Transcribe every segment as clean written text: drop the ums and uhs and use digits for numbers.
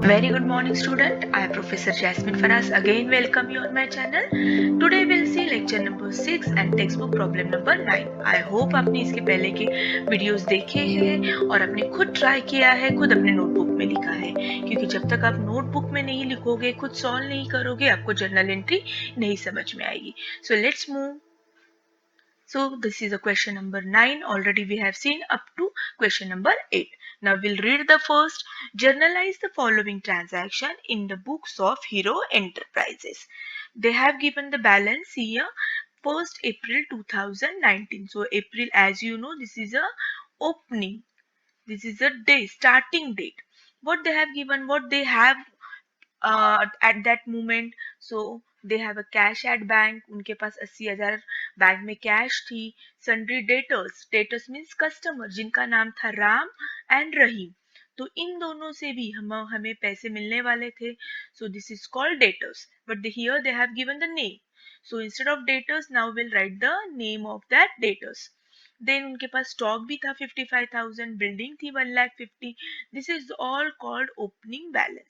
Very good morning student. I am Professor Jasmine Faraz again welcome you on my channel. Today we'll see lecture number 6 and textbook problem number 9. I hope आपने इसके पहले के videos देखे हैं और आपने खुद ट्राई किया है, खुद अपने नोटबुक में लिखा है, क्योंकि जब तक आप नोटबुक में नहीं लिखोगे, खुद सॉल्व नहीं करोगे, आपको जर्नल एंट्री नहीं समझ में आएगी. So let's move. So this is a question number 9. Already we have seen up to question number 8. Now we'll read the first. Journalize the following transaction in the books of Hero Enterprises. They have given the balance here 1st April 2019. So April, as you know, this is a opening. This is a day, starting date. What they have given, what they have at that moment. So they have a cash at bank. उनके पास 80,000 bank में cash थी. Sundry debtors. Debtors means customer जिनका नाम था Ram and रहीम. तो इन दोनों से भी हमें पैसे मिलने वाले थे. So this is called debtors. But here they have given the name. So instead of debtors, now we'll write the name of that debtors. Then उनके पास स्टॉक भी था 55,000, बिल्डिंग थी 1,50,000. This is all called opening balance.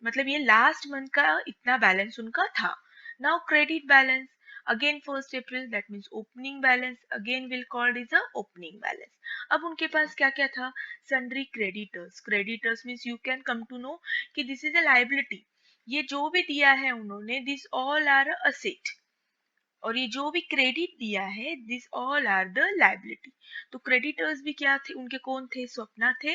मतलब ये last month का इतना balance उनका था. Now credit balance again 1st April, that means opening balance again will called is a opening balance. अब उनके पास क्या क्या था? Sundry creditors. Creditors means you can come to know कि दिस इज अ लाइबिलिटी. ये जो भी दिया है उन्होंने, दिस ऑल आर असेट. और ये जो भी क्रेडिट दिया है, this all are the liability. तो क्रेडिटर्स भी क्या थे? उनके कौन थे? स्वप्ना थे,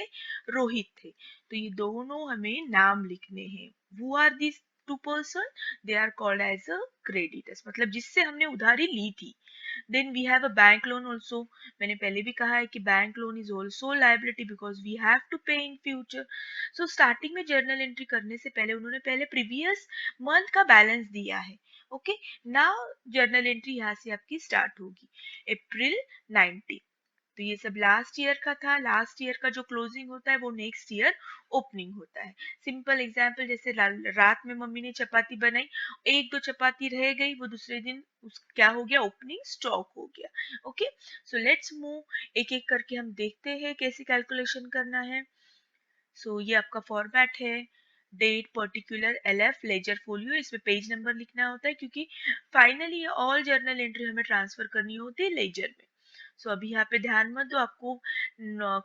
रोहित थे. तो ये दोनों हमें नाम लिखने हैं. Who are this two person? They are called as a creditors, मतलब जिससे हमने उधारी ली थी. Then we have a bank loan also. मैंने पहले भी कहा है कि bank loan is also liability because we have to pay in future. So starting में जर्नल एंट्री करने से पहले उन्होंने पहले प्रीवियस मंथ का बैलेंस दिया है. ओके, नाउ जर्नल एंट्री यहाँ से आपकी स्टार्ट होगी. अप्रैल 19. तो ये सब लास्ट ईयर का था. लास्ट ईयर का जो क्लोजिंग होता है वो नेक्स्ट ईयर ओपनिंग होता है. सिंपल एग्जांपल, जैसे रात में मम्मी ने चपाती बनाई, एक दो चपाती रह गई, वो दूसरे दिन क्या हो गया? ओपनिंग स्टॉक हो गया. Okay, so let's move. एक एक करके हम देखते हैं कैसे कैलकुलेशन करना है. सो ये आपका फॉर्मेट है. Date, particular, LF, ledger folio. इसमें पेज नंबर लिखना होता है क्योंकि फाइनली ऑल जर्नल एंट्री हमें ट्रांसफर करनी होती है लेजर में. सो अभी यहाँ पे ध्यान मत दो, आपको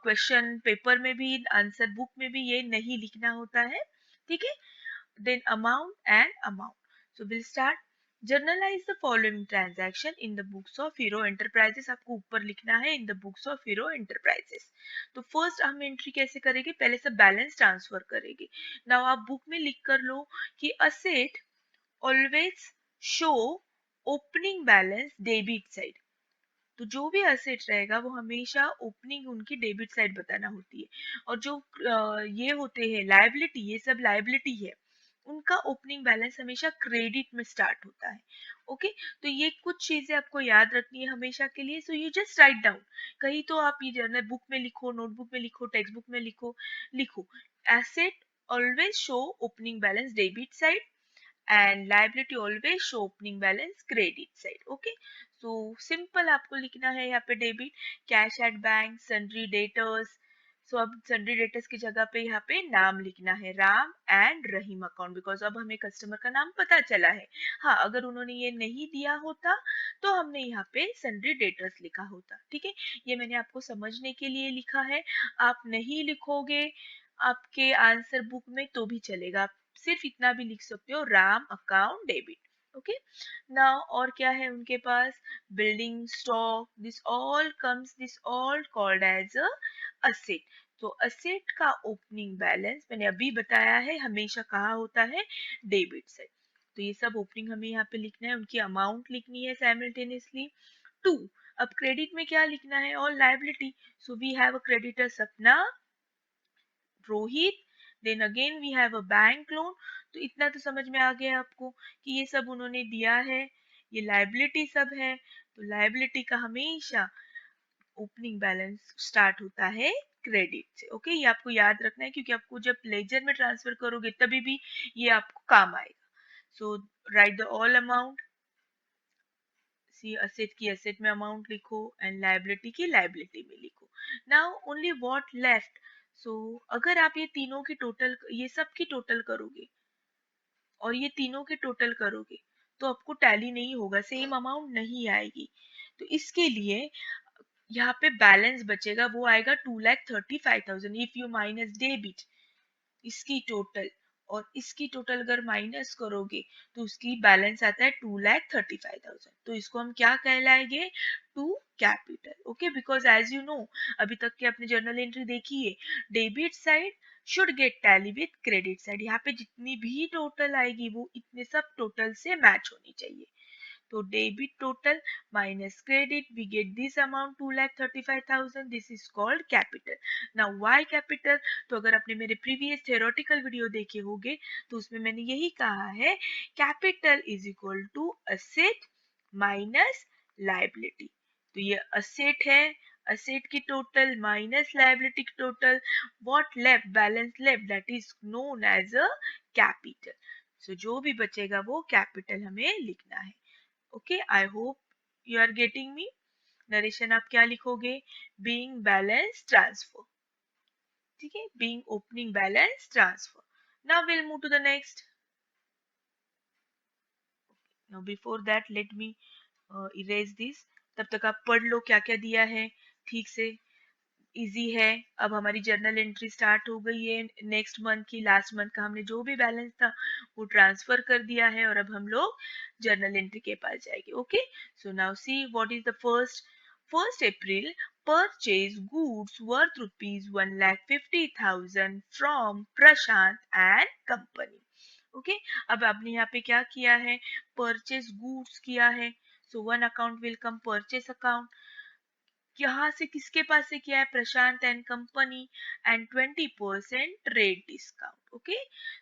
क्वेश्चन पेपर में भी, आंसर बुक में भी ये नहीं लिखना होता है. ठीक है. Then amount and amount. So will start. Journalize the following transaction in the books of Hero Enterprises. आपको ऊपर लिखना है in the books of Hero Enterprises. तो फर्स्ट हम एंट्री कैसे करेंगे? पहले से बैलेंस ट्रांसफर करेंगे. नाउ आप बुक में लिख कर लो कि asset always show opening balance debit side. तो जो भी असेट रहेगा वो हमेशा ओपनिंग उनकी डेबिट साइड बताना होती है. और जो ये होते हैं लायबिलिटी, ये सब लायबिलिटी है, उनका ओपनिंग बैलेंस हमेशा क्रेडिट में स्टार्ट होता है. ओके, तो ये कुछ चीजें आपको याद रखनी है हमेशा के लिए. So you just write down. कहीं तो आप ये जर्नल बुक में लिखो, नोटबुक में लिखो, टेक्स्ट बुक में लिखो. लिखो asset always show opening balance debit side and liability always show opening balance credit side. Okay, so simple आपको लिखना है यहाँ पे debit, cash at bank, sundry debtors. So अब सन्ड्री डेटर्स की जगह पे यहाँ पे नाम लिखना है Ram and Rahim account, because अब हमें कस्टमर का नाम पता चला है. हाँ, अगर उन्होंने ये नहीं दिया होता तो हमने यहाँ पे सन्ड्री डेटर्स लिखा होता. ठीक है, ये मैंने आपको समझने के लिए लिखा है. आप नहीं लिखोगे आपके आंसर बुक में तो भी चलेगा. सिर्फ इतना भी लिख सकते हो, Ram account debit. Okay, now और क्या है उनके पास? Building, stock, this all called as a asset. तो असेट का ओपनिंग बैलेंस मैंने अभी बताया है हमेशा कहा होता है डेबिट साइड. तो ये सब ओपनिंग हमें यहाँ पे लिखना है, उनकी अमाउंट लिखनी है साइमल्टेनियसली. 2. अब क्रेडिट में क्या लिखना है? All liability. So we have a creditor Sapna, Rohit. Then again we have a bank loan. तो इतना तो समझ में आ गया आपको कि ये सब उन्होंने दिया है, ये लायबिलिटी सब है. तो लायबिलिटी का हमेशा ओपनिंग बैलेंस स्टार्ट होता है क्रेडिट से. ओके, ये आपको याद रखना है क्योंकि आपको जब लेजर में ट्रांसफर करोगे तभी भी ये आपको काम आएगा. So write the all amount. See asset की असेट में अमाउंट लिखो एंड लायबिलिटी की लायबिलिटी में लिखो. Now only what left. So अगर आप ये तीनों की टोटल, ये सब की टोटल करोगे और ये तीनों के टोटल करोगे तो आपको टैली नहीं होगा, सेम अमाउंट नहीं आएगी। तो इसके लिए यहाँ पे बैलेंस बचेगा, वो आएगा 2,35,000 इफ यू माइनस डेबिट इसकी टोटल और इसकी टोटल अगर माइनस करोगे तो उसकी बैलेंस आता है 2,35,000। तो इसको हम क्या कहलाएंगे, to capital. Okay, because as you know, अभी तक के अपने जर्नल एंट्री देखिए, debit side should get tally with credit side. यहाँ पे जितनी भी टोटल आएगी वो इतने सब टोटल से मैच होनी चाहिए। तो debit total minus credit, we get this amount 2,35,000, this is called capital. now why capital? तो अगर आपने मेरे प्रीवियस theoretical वीडियो देखे होंगे तो उसमें मैंने यही कहा है, capital is equal to asset minus liability. तो ये असेट है, असेट की टोटल माइनस लायबिलिटी की total, what left, balance left, that is known as a capital. So जो भी बचेगा वो कैपिटल हमें लिखना है। Okay, I hope you are getting me. Narration आप क्या लिखोगे, बीइंग बैलेंस ट्रांसफर। ठीक है, being opening balance transfer. Now will move to the next. Now before that let me erase this. तब तक आप पढ़ लो क्या क्या दिया है ठीक से, इजी है। अब हमारी जर्नल एंट्री स्टार्ट हो गई है, नेक्स्ट मंथ की, लास्ट मंथ का हमने जो भी बैलेंस था वो ट्रांसफर कर दिया है और अब हम लोग जर्नल एंट्री के पास जाएंगे। Okay, so now see what is the first April purchase goods worth rupees 1,50,000 from Prashant and company. Okay, अब आपने यहाँ पे क्या किया है, परचेज गुड्स किया है, so one account will come purchase account. यहाँ से किसके पास से किया है, Prashant and company, and 20% trade discount. Okay,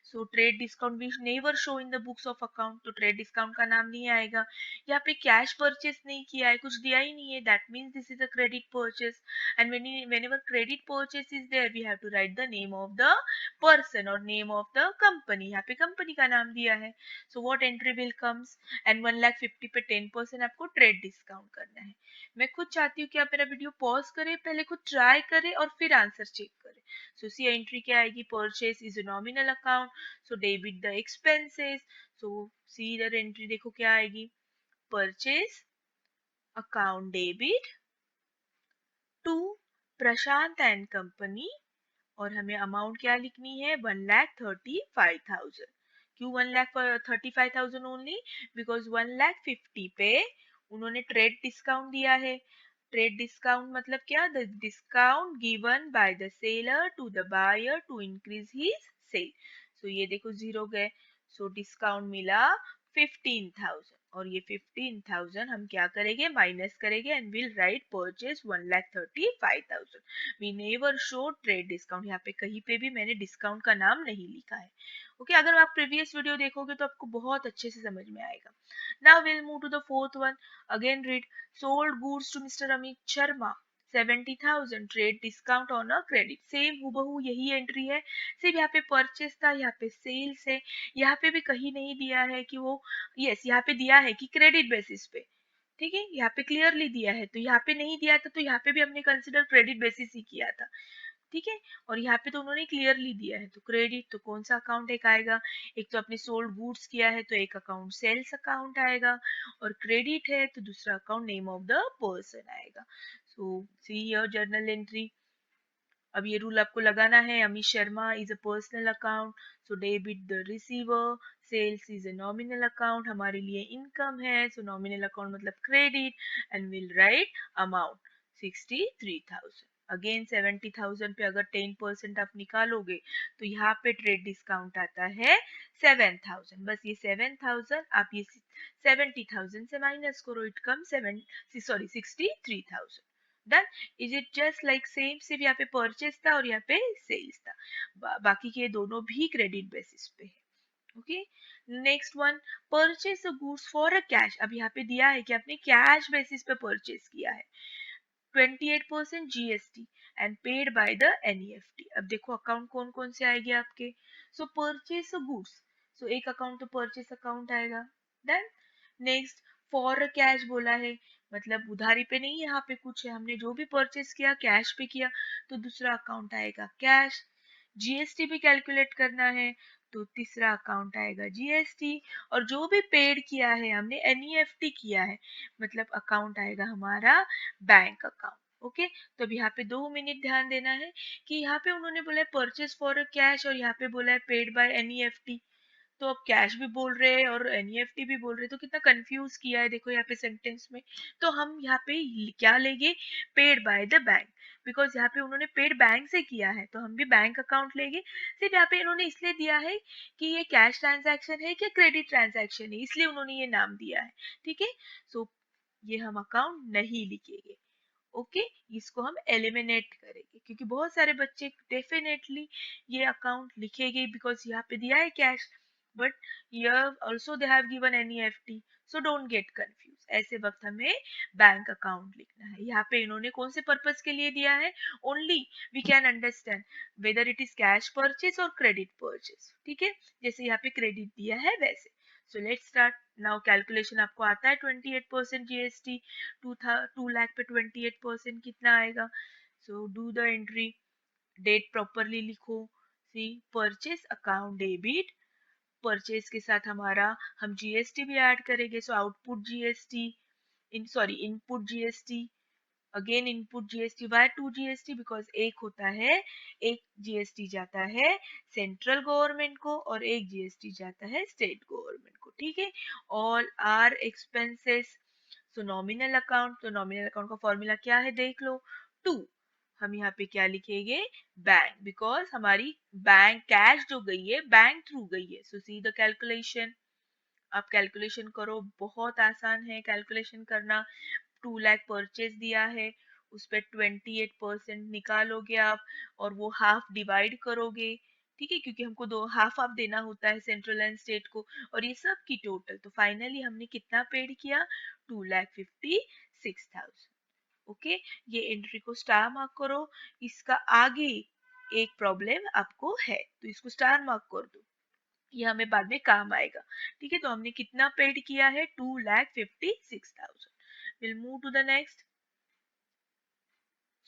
so trade discount we never show in the books of account, तो ट्रेड डिस्काउंट का नाम नहीं आएगा। यहाँ पे कैश परचेस नहीं किया है, कुछ दिया ही नहीं है, that means this is a credit purchase. And whenever credit purchase is there we have to write the name of the person or name of the company। यहाँ पे कंपनी का नाम दिया है, so what entry will comes, and 1,50,000 पे 10% आपको trade discount करना है। मैं खुद चाहती हूँ कि आप मेरा वीडियो पॉज करें, पहले खुद ट्राई करें और फिर आंसर चेक करें। सो सी एंट्री क्या आएगी, purchase is a nominal account, so debit the expenses. So see इधर एंट्री देखो क्या आएगी, purchase account debit to Prashant and company, और हमें अमाउंट क्या लिखनी है, 1,35,000। क्यों 1,35,000 ओनली, बिकॉज 1,50,000 पे उन्होंने ट्रेड डिस्काउंट दिया है। ट्रेड डिस्काउंट मतलब क्या, the discount given by the seller to the buyer to increase his sale. So ये देखो जीरो गए, सो डिस्काउंट मिला 15,000, और ये 15,000 हम क्या करेंगे, माइनस करेंगे, and will write purchase 1,35,000। We never show trade discount, यहाँ पे कहीं पे भी मैंने डिस्काउंट का नाम नहीं लिखा है। ओके, अगर आप प्रीवियस वीडियो देखोगे तो आपको बहुत अच्छे से समझ में आएगा। Now will move to the fourth one. Again read, sold goods to mister Amit Sharma 70,000 trade discount on a credit. Same हूबहू यही एंट्री है, सिर्फ यहाँ पे परचेस था, यहाँ पे सेल्स है। यहाँ पे भी कहीं नहीं दिया है कि वो, यस यहाँ पे दिया है कि क्रेडिट बेसिस पे, ठीक है, यहाँ पे क्लियरली दिया है। तो यहाँ पे नहीं दिया था तो यहाँ पे भी हमने कंसिडर क्रेडिट बेसिस ही किया था, ठीक है। और यहाँ पे तो उन्होंने क्लियरली दिया है, तो क्रेडिट तो कौन सा अकाउंट एक आएगा, एक तो आपने सोल्ड गुड्स किया है तो एक अकाउंट सेल्स अकाउंट आएगा, और क्रेडिट है तो दूसरा account name of the person आएगा। So see your journal entry. अब ये रूल आपको लगाना है, Amit Sharma is a personal account, so debit the receiver, sales is a nominal account, हमारे लिए इनकम है, सो नॉमिनल अकाउंट मतलब credit, and will write amount 63,000। Again 70,000 पे अगर 10% आप निकालोगे तो यहाँ पे ट्रेड डिस्काउंट आता है 7,000। बस ये 7,000 आप ये 70,000 से माइनस करो, it come 63,000। Done, is it just like same, सिर्फ यहाँ पे परचेस था और यहाँ पे सेल्स था, बाकी के दोनों भी क्रेडिट बेसिस पे है। Okay, next one, purchase a goods for a cash. अब यहाँ पे दिया है कि आपने कैश बेसिस पे परचेस किया है, 28% GST and paid by the NEFT. अब देखो अकाउंट कौन कौन से आएंगे आपके, सो परचेस अ गुड्स, सो एक अकाउंट तो परचेस अकाउंट आएगा। देन नेक्स्ट, फॉर कैश बोला है, मतलब उधारी पे नहीं, यहाँ पे कुछ है, हमने जो भी परचेस किया कैश पे किया तो दूसरा अकाउंट आएगा कैश। जीएसटी भी कैलकुलेट करना है तो तीसरा अकाउंट आएगा जीएसटी। और जो भी पेड किया है हमने एनईएफटी किया है मतलब अकाउंट आएगा हमारा बैंक अकाउंट। ओके, तो अब यहाँ पे 2 मिनट ध्यान देना है कि यहाँ पे उन्होंने बोला है परचेस फॉर कैश और यहाँ पे बोला है पेड बाय एनईएफटी। तो अब कैश भी बोल रहे हैं और एनईएफटी भी बोल रहे हैं तो कितना कंफ्यूज किया है देखो यहाँ पे सेंटेंस में। तो हम यहाँ पे क्या लेंगे, paid by the bank, because यहाँ पे उन्होंने पेड बैंक से किया है तो हम भी बैंक अकाउंट लेंगे। सिर्फ यहाँ पे इन्होंने इसलिए दिया है कि ये कैश ट्रांजैक्शन है कि क्रेडिट ट्रांजैक्शन है, इसलिए उन्होंने ये नाम दिया है। ठीक है, सो ये हम अकाउंट नहीं लिखेंगे। ओके, इसको हम एलिमिनेट करेंगे क्योंकि बहुत सारे बच्चे डेफिनेटली ये अकाउंट लिखेंगे बिकॉज यहाँ पे दिया है cash, but here also they have given NEFT, so don't get confused। ऐसे वक्त हमें बैंक अकाउंट लिखना है। यहाँ पे इन्होंने कौन से पर्पस के लिए दिया है, only we can understand whether it is cash purchase और क्रेडिट परचेज। ठीक है, जैसे यहाँ पे क्रेडिट दिया है वैसे। So let's start now. Calculation आपको आता है 28% जीएसटी, 2 लाख पे 28% कितना आएगा। So do the entry, date properly लिखो। See purchase account debit, purchase के साथ हमारा हम जीएसटी भी ऐड करेंगे, so output GST, input GST, again input GST. Why 2 GST, because एक होता है, एक जीएसटी जाता है सेंट्रल गवर्नमेंट को और एक जीएसटी जाता है स्टेट गवर्नमेंट को। ठीक है, all are expenses. So nominal account, तो नॉमिनल अकाउंट का फॉर्मूला क्या है देख लो, 2। हम यहाँ पे क्या लिखेंगे, बैंक, बिकॉज हमारी बैंक कैश जो गई है बैंक थ्रू गई है। सो सी द कैलकुलेशन, आप कैलकुलेशन करो, बहुत आसान है कैलकुलेशन करना। 2 लाख परचेज दिया है, उस पर 28% निकालोगे आप और वो हाफ डिवाइड करोगे। ठीक है, क्योंकि हमको दो हाफ हाफ देना होता है सेंट्रल एंड स्टेट को, और ये सब की टोटल। तो फाइनली हमने कितना पेड किया, 2,56,000। ओके, ये एंट्री को स्टार मार्क करो। इसका आगे एक प्रॉब्लम आपको है तो इसको स्टार मार्क कर दो, ये हमें बाद में काम आएगा। ठीक है, तो हमने कितना पेड किया है, 2,56,000। Will move to the next.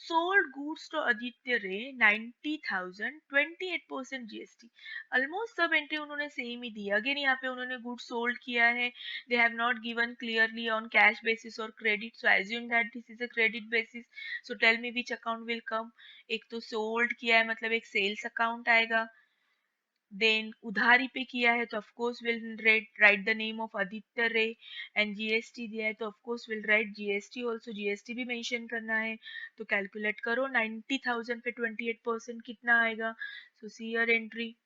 Sold goods to Aditya Ray 90,000, 28% GST. Almost सब एंट्री उन्होंने सेम ही दिया। अगेन यहाँ पे उन्होंने गुड्स सोल्ड किया है, they have not given clearly on cash basis और credit, so assume that this is a credit basis. So tell me which account will come. एक तो सोल्ड किया है मतलब एक सेल्स अकाउंट आएगा, देन उधारी पे किया है तो of course will write the name of Aditya रे, एंड जीएसटी दिया है तो of course will write GST also, GST भी मेंशन करना है। तो कैलकुलेट करो, 90,000 पे 28% कितना आएगा। So see your entry.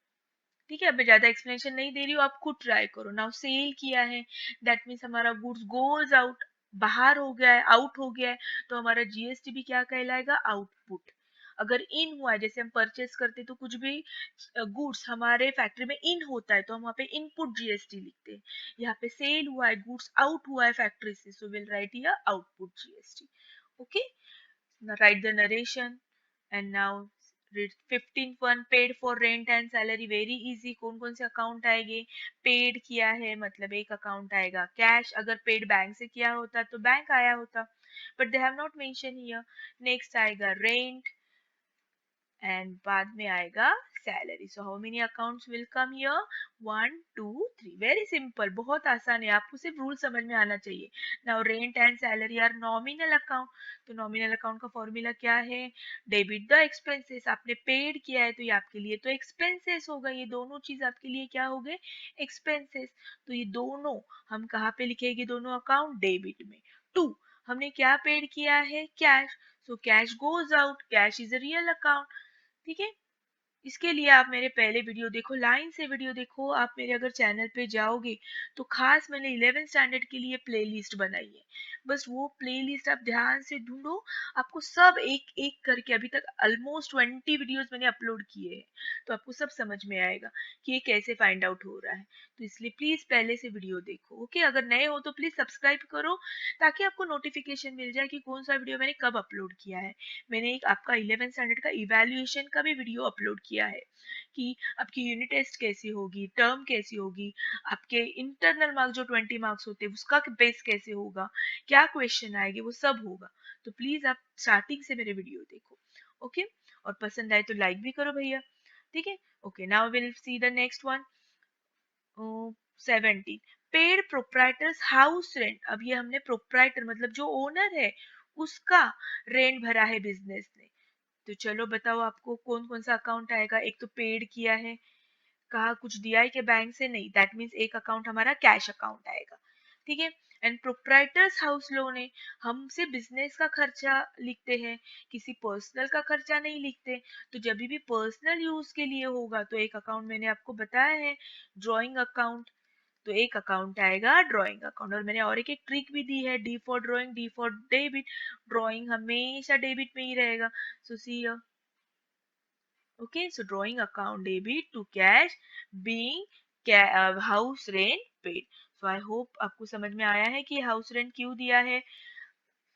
ठीक है, अब मैं ज्यादा एक्सप्लेनेशन नहीं दे रही हूँ, आप खुद ट्राई करो। नाउ सेल किया है, दैट मीन्स हमारा गुड्स गोज आउट, बाहर हो गया है, आउट हो गया है, तो हमारा जीएसटी भी क्या कहलाएगा, आउटपुट। अगर इन हुआ है, जैसे हम परचेस करते हैं तो कुछ भी गुड्स हमारे फैक्ट्री में इन होता है तो हम वहाँ पे इनपुट जीएसटी लिखते हैं। यहाँ पे सेल हुआ है, गुड्स आउट हुआ है फैक्ट्री से, so will write here output GST. Okay, write the narration and now read 15th one, paid for rent and salary, very easy। कौन कौन से अकाउंट आएंगे, पेड किया है मतलब एक अकाउंट आएगा कैश, अगर पेड बैंक से किया होता तो बैंक आया होता, but they have not mention here. Next आएगा रेंट एंड बाद में आएगा salary. So how many accounts will come here, 1 2 3। Very simple, बहुत आसान है, आपको सिर्फ रूल समझ में आना चाहिए। Now rent and salary are nominal account, तो नॉमिनल अकाउंट का फॉर्मूला क्या है, डेबिट द एक्सपेंसेस। आपने पेड किया है तो ये आपके लिए तो एक्सपेंसेस होगा, ये दोनों चीज आपके लिए क्या हो गए, एक्सपेंसेस। तो ये दोनों हम कहाँ पे लिखेंगे, दोनों अकाउंट डेबिट में। 2, हमने क्या पेड किया है, cash, so cash goes out, cash is a real account. ठीक है, इसके लिए आप मेरे पहले वीडियो देखो, लाइन से वीडियो देखो। आप मेरे अगर चैनल पे जाओगे तो खास मैंने 11th स्टैंडर्ड के लिए प्लेलिस्ट बनाई है, बस वो प्लेलिस्ट आप ध्यान से ढूंढो, आपको सब एक एक करके, अभी तक ऑलमोस्ट 20 वीडियोस मैंने अपलोड किए हैं, तो आपको सब समझ में आएगा कि ये कैसे फाइंड आउट हो रहा है। तो इसलिए प्लीज पहले से वीडियो देखो। ओके, अगर नए हो तो प्लीज सब्सक्राइब करो ताकि आपको नोटिफिकेशन मिल जाए कि कौन सा वीडियो मैंने कब अपलोड किया है। मैंने एक आपका 11th स्टैंडर्ड का इवैल्यूएशन का भी वीडियो अपलोड किया किया है कि आपकी यूनिट टेस्ट कैसी होगी, टर्म कैसी होगी, आपके इंटरनल मार्क्स जो 20 मार्क्स होते हैं उसका बेस कैसे होगा, क्या क्वेश्चन आएंगे, वो सब होगा। तो प्लीज आप स्टार्टिंग से मेरे वीडियो देखो। ओके, और पसंद आए तो लाइक भी करो भैया। ठीक है, okay, now will see the next one. 17, paid proprietors house rent. अब ये हमने प्रोप्राइटर मतलब जो ओनर है उसका रेंट भरा है बिजनेस ने। तो चलो बताओ आपको कौन कौन सा अकाउंट आएगा। एक तो पेड किया है, कहा कुछ दिया है कि बैंक से, नहीं, दैट मीन्स एक अकाउंट हमारा कैश अकाउंट आएगा। ठीक है, एंड प्रोप्राइटर्स हाउस लोन है, हमसे बिजनेस का खर्चा लिखते हैं, किसी पर्सनल का खर्चा नहीं लिखते। तो जब भी पर्सनल यूज के लिए होगा तो एक अकाउंट मैंने आपको बताया है, ड्रॉइंग अकाउंट। तो एक अकाउंट आएगा ड्रॉइंग अकाउंट। और मैंने और एक ट्रिक भी दी है, D for drawing, D for debit. Drawing हमेशा डेबिट में ही रहेगा। सो सी, okay, so drawing account debit to cash being house rent paid. So I hope आपको समझ में आया है कि हाउस रेंट क्यों दिया है।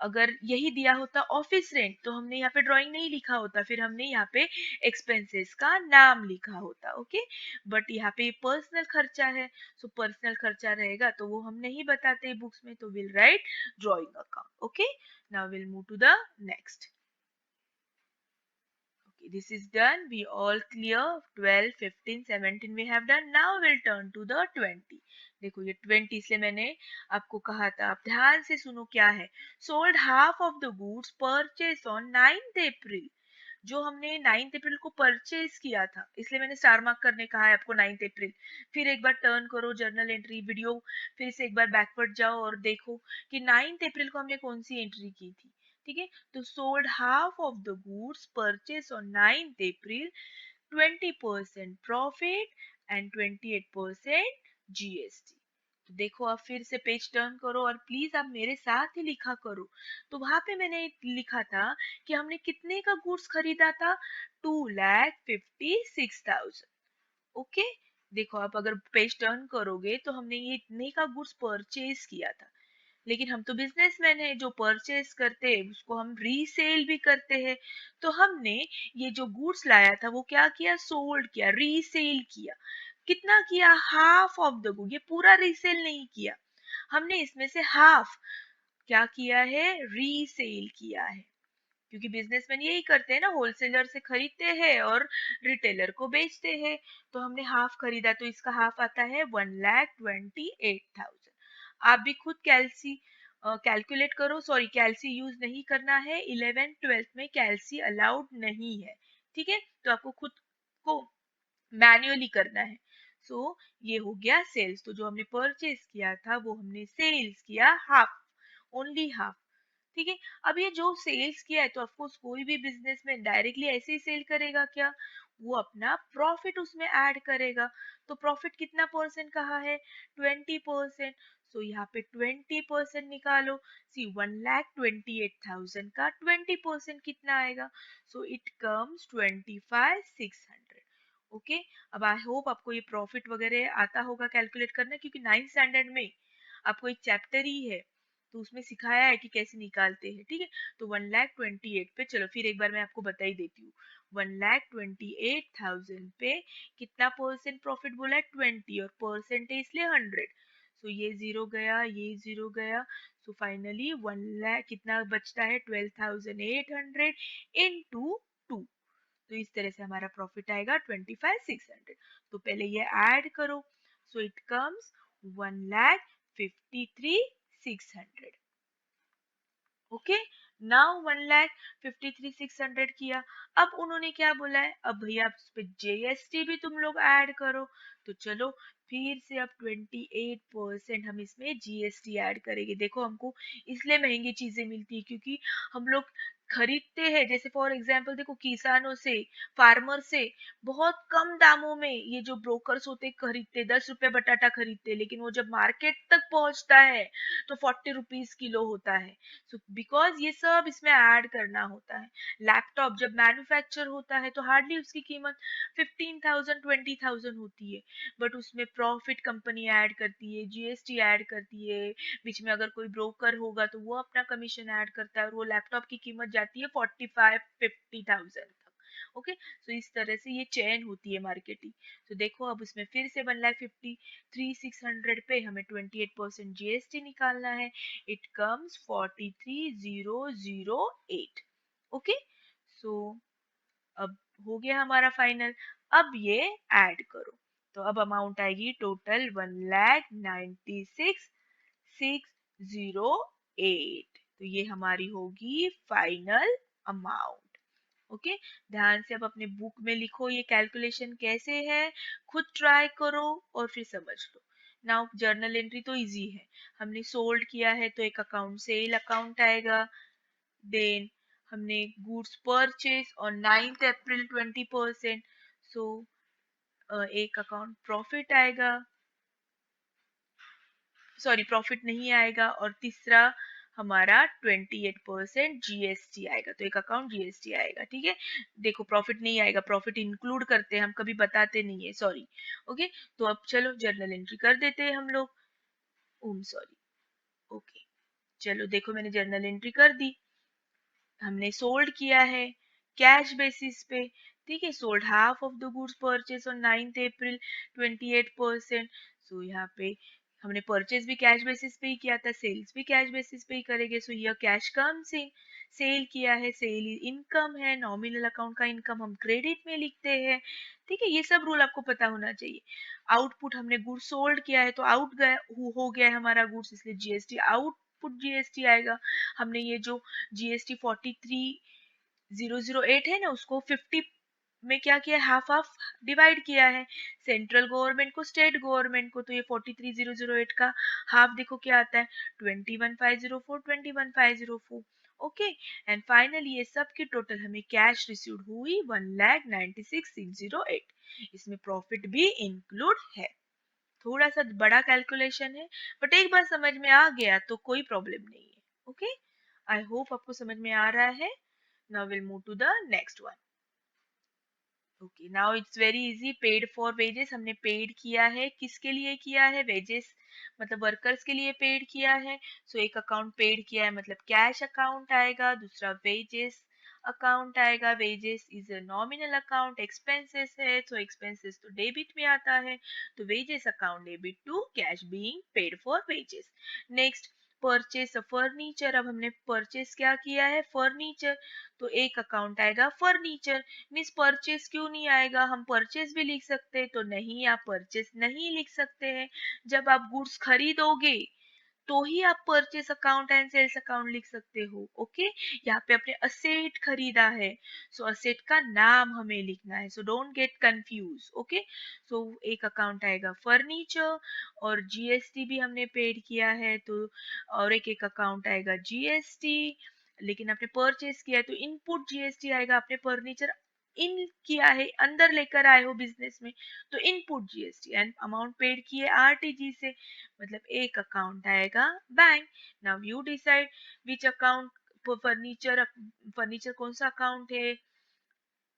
अगर यही दिया होता ऑफिस रेंट तो हमने यहाँ पे ड्राइंग नहीं लिखा होता, फिर हमने यहाँ पे एक्सपेंसेस का नाम लिखा होता। ओके, बट यहाँ पे पर्सनल खर्चा है, सो पर्सनल खर्चा रहेगा तो वो हम नहीं बताते बुक्स में, तो will write drawing account. Okay, now will move to the next. Okay, this is done. We all clear. 12, 15, 17 we have done. Now we'll turn to the 20. देखो ये 20 इसलिए मैंने आपको कहा था, आप ध्यान से सुनो क्या है। Sold half of the goods purchase on 9th अप्रैल। जो हमने 9th अप्रैल को परचेज किया था, इसलिए मैंने स्टार मार्क करने कहा है आपको 9th अप्रैल। फिर एक बार टर्न करो जर्नल एंट्री वीडियो, फिर से एक बार बैकवर्ड जाओ और देखो कि 9th अप्रैल को हमने कौन सी एंट्री की थी। ठीक है, तो sold half of the goods purchase on 9th April, 20% profit and 28% GST. तो देखो आप फिर से पेज टर्न करो और प्लीज आप मेरे साथ ही लिखा करो। तो वहां पे मैंने लिखा था कि हमने कितने का गुड्स खरीदा था, 2,56,000। ओके, देखो आप अगर पेज टर्न करोगे तो हमने ये इतने का गुड्स परचेज किया था। लेकिन हम तो बिजनेसमैन है, जो परचेज करते हैं उसको हम रीसेल भी करते हैं। तो हमने ये जो गुड्स लाया था वो क्या किया, सोल्ड किया, रीसेल किया। कितना किया, हाफ ऑफ द गुड। ये पूरा रीसेल नहीं किया, हमने इसमें से हाफ क्या किया है, रीसेल किया है। क्योंकि बिजनेसमैन यही करते हैं ना, होलसेलर से खरीदते हैं और रिटेलर को बेचते हैं। तो हमने हाफ खरीदा तो इसका हाफ आता है 1,28,000। आप भी खुद कैलकुलेट करो। सॉरी, कैलसी यूज नहीं करना है, 11th 12th में कैलसी अलाउड नहीं है। ठीक है, तो आपको खुद को मैन्युअली करना है। सो ये हो गया सेल्स। तो जो हमने परचेज किया था वो हमने सेल्स किया हाफ, ओनली हाफ। ठीक है, अब ये जो सेल्स किया है तो ऑफकोर्स कोई भी बिजनेसमैन डायरेक्टली ऐसे ही सेल करेगा क्या, वो अपना प्रॉफिट उसमें ऐड करेगा। तो प्रॉफिट कितना परसेंट कहा है, 20%। सो यहाँ पे 20% निकालो। सी 1,28,000 का 20% कितना आएगा, सो इट कम्स 25,600। ओके, अब आई होप आपको ये प्रॉफिट वगैरह आता होगा कैलकुलेट करना, क्योंकि 9th स्टैंडर्ड में आपको एक चैप्टर ही है तो उसमें सिखाया है कि कैसे निकालते हैं। ठीक है, तो 1,28,000 पे, चलो फिर एक बार मैं आपको बता ही देती हूँ। 1,28,000 पे कितना परसेंट प्रॉफिट बोला है, 20, और परसेंट है इसलिए 100। सो ये जीरो गया, ये जीरो गया। सो फाइनली 1 लाख कितना बचता है, 12,800 इंटू 2। तो इस तरह से हमारा प्रॉफिट आएगा 25,600। तो पहले ये ऐड करो। So it comes 1,53,600। Okay, now 1,53,600 किया। अब उन्होंने क्या बोला है, अब भैया आप इस पे जीएसटी भी तुम लोग ऐड करो। तो चलो फिर से अब 28% हम इसमें जीएसटी ऐड करेंगे। देखो हमको इसलिए महंगी चीजें मिलती है क्योंकि हम लोग खरीदते हैं, जैसे फॉर एग्जांपल देखो किसानों से, फार्मर से बहुत कम दामों में ये जो ब्रोकर्स होते खरीदते, 10 रुपए बटाटा खरीदते, लेकिन वो जब मार्केट तक पहुंचता है तो 40 रुपीज किलो होता है। सो बिकॉज ये सब इसमें ऐड करना होता है। लैपटॉप जब मैन्युफैक्चर होता है तो हार्डली उसकी कीमत 15,000 20,000 होती है, बट उसमें प्रॉफिट कंपनी ऐड करती है, जीएसटी ऐड करती है, बीच में अगर कोई ब्रोकर होगा तो वो अपना कमीशन ऐड करता है, और वो लैपटॉप की कीमत जाती है 45 50,000 तक। ओके, तो इस तरह से ये चेन होती है मार्केटिंग। तो देखो अब उसमें फिर से 1,53,600 पे हमें 28% जीएसटी निकालना है। It comes 43,008। ओके, सो अब हो गया हमारा फाइनल। अब ये ऐड करो, तो अब अमाउंट आएगी टोटल 1,96,608। तो ये हमारी होगी फाइनल अमाउंट। ओके, ध्यान से अब अपने बुक में लिखो ये कैलकुलेशन कैसे है, खुद ट्राई करो और फिर समझ लो। नाउ जर्नल एंट्री तो इजी है, हमने सोल्ड किया है तो एक अकाउंट सेल अकाउंट आएगा। देन हमने गुड्स परचेज और 9th अप्रैल 20%, सो एक अकाउंट प्रॉफिट आएगा, सॉरी प्रॉफिट नहीं आएगा, और तीसरा हमारा 28% जीएसटी आएगा, तो एक अकाउंट जीएसटी आएगा। ठीक है, देखो प्रॉफिट नहीं आएगा, प्रॉफिट इंक्लूड करते हैं हम, कभी बताते नहीं है, सॉरी। ओके, तो अब चलो जर्नल एंट्री कर देते हैं हम लोग। ओम सॉरी। ओके, चलो देखो मैंने जर्नल एंट्री कर दी। हमने सोल्ड किया है कैश बेसिस पे। ठीक है, sold half of the goods purchase on 9th अप्रैल 28%। सो यहाँ पे हमने परचेज भी कैश बेसिस पे ही किया था, सेल्स भी कैश बेसिस पे ही करेंगे। सो यह कैश कम से सेल किया है, सेल इनकम है, नॉमिनल अकाउंट का इनकम हम क्रेडिट में लिखते हैं। ठीक है, ये सब रूल आपको पता होना चाहिए। आउटपुट हमने गुड्स सोल्ड किया है तो आउट गया हो गया है हमारा गुड्स, इसलिए जीएसटी आउटपुट जीएसटी आएगा। हमने ये जो जीएसटी 43,008 है ना, उसको 50 में क्या किया, हाफ हाफ डिवाइड किया है, सेंट्रल गवर्नमेंट को स्टेट गवर्नमेंट को। तो ये 43,008 का हाफ देखो क्या आता है, 21,504। ओके, एंड फाइनली ये सब की टोटल हमें कैश रिसीव्ड हुई 1,96,608। इसमें प्रॉफिट भी इंक्लूड है। थोड़ा सा बड़ा कैलकुलेशन है, बट एक बार समझ में आ गया तो कोई प्रॉब्लम नहीं है। ओके, आई होप आपको समझ में आ रहा है। Now will move to the next one. Okay, now it's very easy. Paid for wages हमने पेड किया है, किसके लिए किया है, वेजेस मतलब वर्कर्स के लिए पेड किया है। सो एक अकाउंट पेड किया है मतलब कैश अकाउंट आएगा, दूसरा वेजेस अकाउंट आएगा। Wages is a nominal account, expenses है तो एक्सपेंसेस तो डेबिट में आता है, तो wages account debit to cash being paid for wages. Next, purchase furniture. अब हमने परचेस क्या किया है, फर्नीचर, तो एक अकाउंट आएगा फर्नीचर। मिस परचेस क्यों नहीं आएगा, हम परचेस भी लिख सकते हैं, तो नहीं, आप परचेस नहीं लिख सकते हैं। जब आप गुड्स खरीदोगे तो ही आप purchase account and sales account लिख सकते हो। ओके, यहाँ पे आपने असेट खरीदा है, सो असेट का नाम हमें लिखना है, so don't get confuse. Okay, so एक अकाउंट आएगा फर्नीचर, और जीएसटी भी हमने पेड किया है तो, और एक अकाउंट आएगा जीएसटी। लेकिन आपने परचेस किया है तो इनपुट जीएसटी आएगा, आपने फर्नीचर इन किया है, अंदर लेकर आए हो बिजनेस में, तो input GST. And amount paid किए आरटीजी से, मतलब एक अकाउंट आएगा bank. Now you decide which account furniture, furniture कौन सा अकाउंट है।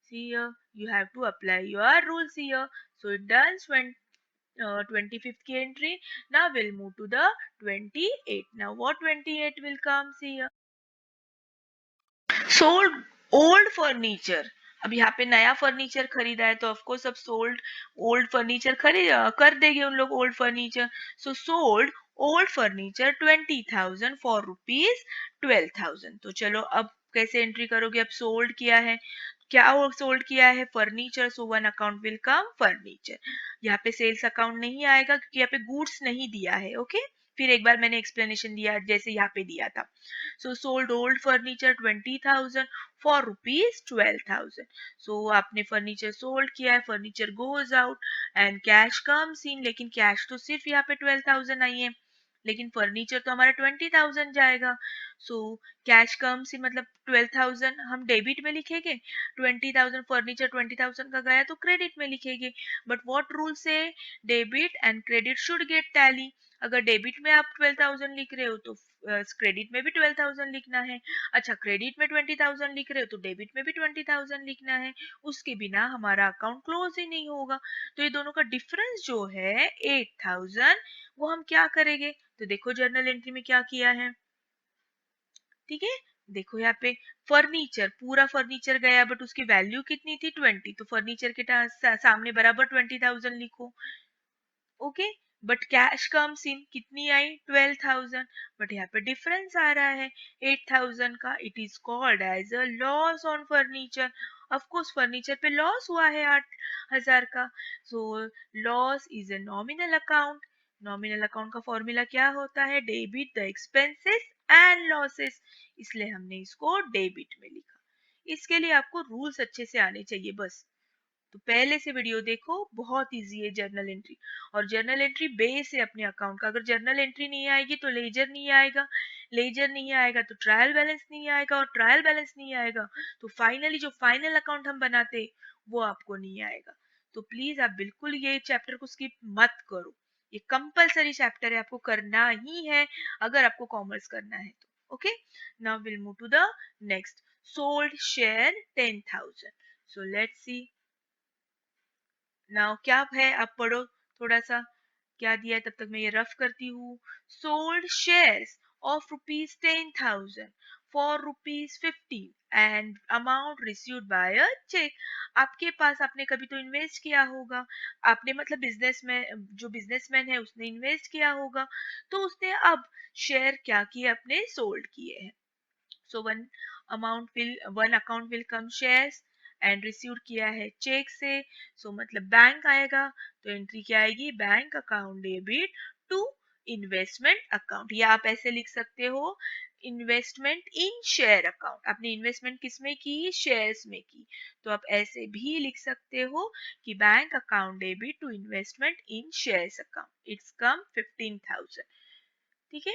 See here, you have to apply your rules here. So it done when 25th key entry. Now we'll move to the 28. Now what 28 will come? See here. Sold old furniture. अब यहाँ पे नया furniture खरीदा है तो of course अब sold old furniture खरीद कर देंगे उन लोग old furniture. So sold old furniture 20,000 for rupees 12,000। तो चलो अब कैसे एंट्री करोगे, अब सोल्ड किया है, क्या सोल्ड किया है, furniture, so one account will come furniture. यहाँ पे सेल्स अकाउंट नहीं आएगा क्योंकि यहाँ पे गुड्स नहीं दिया है। ओके, फिर एक बार मैंने एक्सप्लेनेशन दिया जैसे यहाँ पे दिया था। So sold old furniture 20,000 for rupees 12,000. So आपने फर्नीचर सोल्ड किया है, furniture goes out and cash comes in, लेकिन कैश तो सिर्फ यहाँ पे 12,000 आई है, लेकिन फर्नीचर तो हमारा 20,000 जाएगा। सो कैश कम्स इन मतलब 12,000 हम डेबिट में लिखेंगे, 20,000 फर्नीचर 20,000 का गया तो क्रेडिट में लिखेंगे। बट व्हाट रूल से, debit and credit should get tally. अगर डेबिट में आप 12,000 लिख रहे हो तो क्रेडिट में भी 12,000 लिखना है। अच्छा, क्रेडिट में 20,000 लिख रहे हो तो डेबिट में भी 20,000 लिखना है, उसके बिना हमारा अकाउंट क्लोज ही नहीं होगा। तो ये दोनों का डिफरेंस जो है 8,000, वो हम क्या करेंगे, तो देखो जर्नल एंट्री में क्या किया है। ठीक है, देखो यहाँ पे फर्नीचर, पूरा फर्नीचर गया बट उसकी वैल्यू कितनी थी 20, तो फर्नीचर के सामने बराबर 20,000 लिखो। Okay, but cash comes in, कितनी आई 12,000, बट यहाँ पे डिफरेंस आ रहा है 8,000 का। It is called as a loss on furniture. Of course furniture पे लॉस हुआ है 8,000 का। So loss is a nominal account. Nominal account का फॉर्मूला क्या होता है? Debit the expenses and losses, इसलिए हमने इसको डेबिट में लिखा। इसके लिए आपको रूल्स अच्छे से आने चाहिए बस। तो पहले से वीडियो देखो, बहुत इजी है जर्नल एंट्री। और जर्नल एंट्री बेस है अपने अकाउंट का। अगर जर्नल एंट्री नहीं आएगी तो लेजर नहीं आएगा, लेजर नहीं आएगा तो ट्रायल बैलेंस नहीं आएगा, और ट्रायल बैलेंस नहीं आएगा तो फाइनली जो फाइनल अकाउंट हम बनाते वो आपको नहीं आएगा। तो प्लीज आप बिल्कुल ये चैप्टर को स्किप मत करो। ये कंपलसरी चैप्टर है, आपको करना ही है अगर आपको कॉमर्स करना है तो। Okay, now will move to the next. Sold share 10,000। So let's see now क्या है, आप पढ़ो थोड़ा सा क्या दिया है, तब तक मैं ये रफ करती हूँ। Sold shares of ₹10,000 for ₹15 and amount received by a cheque. आपके पास, आपने कभी तो इन्वेस्ट किया होगा, आपने मतलब बिजनेस में, जो बिजनेसमैन है उसने इन्वेस्ट किया होगा, तो उसने अब शेयर क्या किए, अपने सोल्ड किए हैं। सो one account will come shares and receive किया है चेक से। सो मतलब बैंक आएगा, तो एंट्री क्या आएगी? Bank account debit to investment account, या आप ऐसे लिख सकते हो इन्वेस्टमेंट इन शेयर अकाउंट। आपने इन्वेस्टमेंट किसमें की? शेयर्स में की, तो आप ऐसे भी लिख सकते हो कि bank account debit to investment in shares account, it's come 15,000। ठीक है,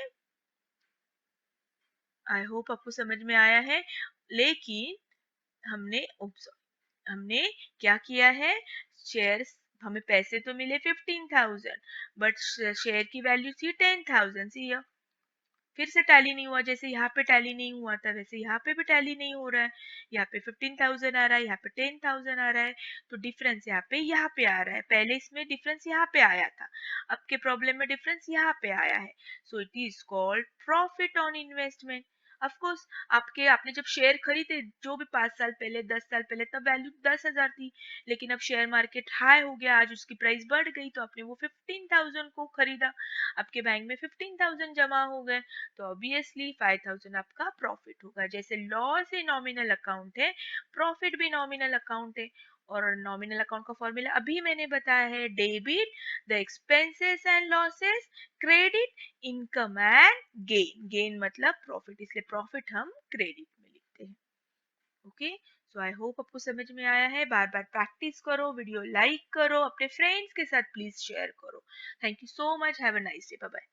आई होप आपको समझ में आया है। लेकिन हमने हमने क्या किया है? शेयर्स, हमें पैसे तो मिले 15,000 बट शेयर की वैल्यू थी 10,000। सी, फिर से टैली नहीं हुआ। जैसे यहाँ पे टैली नहीं हुआ था वैसे यहाँ पे भी टैली नहीं हो रहा है। यहाँ पे 15,000 आ रहा है, यहाँ पे 10,000 आ रहा है, तो डिफरेंस यहाँ पे आ रहा है। पहले इसमें डिफरेंस यहाँ पे आया था, अब के प्रॉब्लम में डिफरेंस यहाँ पे आया है। So it is called profit on investment. Of course आपने जब शेयर खरीदे, जो भी 5 साल पहले 10 साल पहले, तब वैल्यू 10,000 थी। लेकिन अब शेयर मार्केट हाई हो गया, आज उसकी प्राइस बढ़ गई, तो आपने वो 15,000 को खरीदा, आपके बैंक में 15,000 जमा हो गए, तो ऑब्वियसली 5,000 आपका प्रॉफिट होगा। जैसे लॉस ही नॉमिनल अकाउंट है, प्रॉफिट भी नॉमिनल अकाउंट है। और नॉमिनल अकाउंट का फॉर्मूला अभी मैंने बताया है, debit the expenses and losses, credit income and gain. Gain मतलब प्रॉफिट, इसलिए प्रॉफिट हम क्रेडिट में लिखते हैं। ओके, सो आई होप आपको समझ में आया है। बार बार प्रैक्टिस करो, वीडियो लाइक करो, अपने फ्रेंड्स के साथ प्लीज शेयर करो। Thank you so much, have a nice day, bye bye.